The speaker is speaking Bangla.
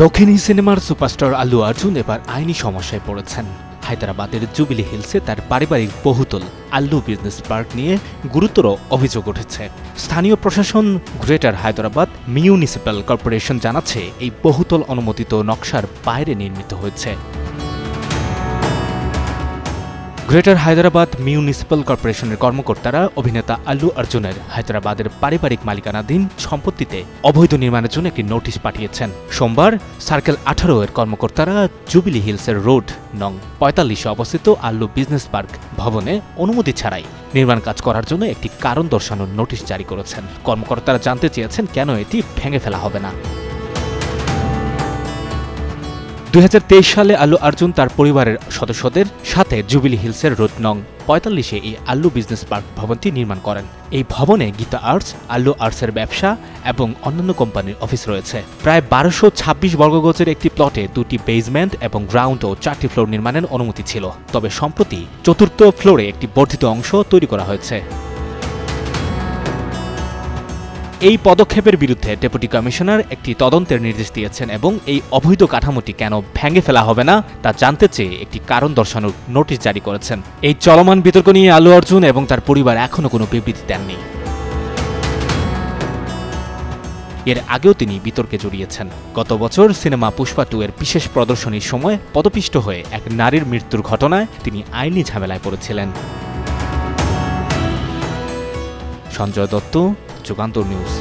দক্ষিণী সিনেমার সুপারস্টার আল্লু অর্জুন এবার আইনি সমস্যায় পড়েছেন। হায়দ্রাবাদের জুবিলি হিলসে তার পারিবারিক বহুতল আল্লু বিজনেস পার্ক নিয়ে গুরুতর অভিযোগ উঠেছে। স্থানীয় প্রশাসন গ্রেটার হায়দ্রাবাদ মিউনিসিপ্যাল কর্পোরেশন জানাচ্ছে এই বহুতল অনুমোদিত নকশার বাইরে নির্মিত হয়েছে। গ্রেটার হায়দ্রাবাদ মিউনিসিপ্যাল কর্পোরেশনের কর্মকর্তারা অভিনেতা আল্লু অর্জুনের হায়দ্রাবাদের পারিবারিক মালিকানাধীন সম্পত্তিতে অবৈধ নির্মাণের জন্য একটি নোটিশ পাঠিয়েছেন। সোমবার সার্কেল 18 এর কর্মকর্তারা জুবিলি হিলসের রোড নং 45 অবস্থিত আল্লু বিজনেস পার্ক ভবনে অনুমতি ছাড়াই নির্মাণ কাজ করার জন্য একটি কারণ দর্শানোর নোটিশ জারি করেছেন। কর্মকর্তারা জানতে চেয়েছেন কেন এটি ভেঙে ফেলা হবে না। 2023 সালে আল্লু অর্জুন তার পরিবারের সদস্যদের সাথে জুবিলি হিলসের রোড নং 45-এ এই আল্লু বিজনেস পার্ক ভবনটি নির্মাণ করেন। এই ভবনে গীতা আর্টস, আল্লু আর্টসের ব্যবসা এবং অন্যান্য কোম্পানির অফিস রয়েছে। প্রায় 1226 বর্গগজের একটি প্লটে 2টি বেসমেন্ট এবং গ্রাউন্ড ও 4টি ফ্লোর নির্মাণের অনুমতি ছিল। তবে সম্প্রতি 4র্থ ফ্লোরে একটি বর্ধিত অংশ তৈরি করা হয়েছে। এই পদক্ষেপের বিরুদ্ধে ডেপুটি কমিশনার একটি তদন্তের নির্দেশ দিয়েছেন এবং এই অবৈধ কাঠামোটি কেন ভেঙে ফেলা হবে না তা জানতে চেয়ে একটি কারণ দর্শানোর নোটিশ জারি করেছেন। এই চলমান বিতর্ক নিয়ে আল্লু অর্জুন এবং তার পরিবার এখনও কোনো বিবৃতি দেননি। এর আগেও তিনি বিতর্কে জড়িয়েছেন। গত বছর সিনেমা পুষ্পা 2 এর বিশেষ প্রদর্শনীর সময় পদপিষ্ট হয়ে এক নারীর মৃত্যুর ঘটনায় তিনি আইনি ঝামেলায় পড়েছিলেন। সঞ্জয় দত্ত, যুগান্তর নিউজ।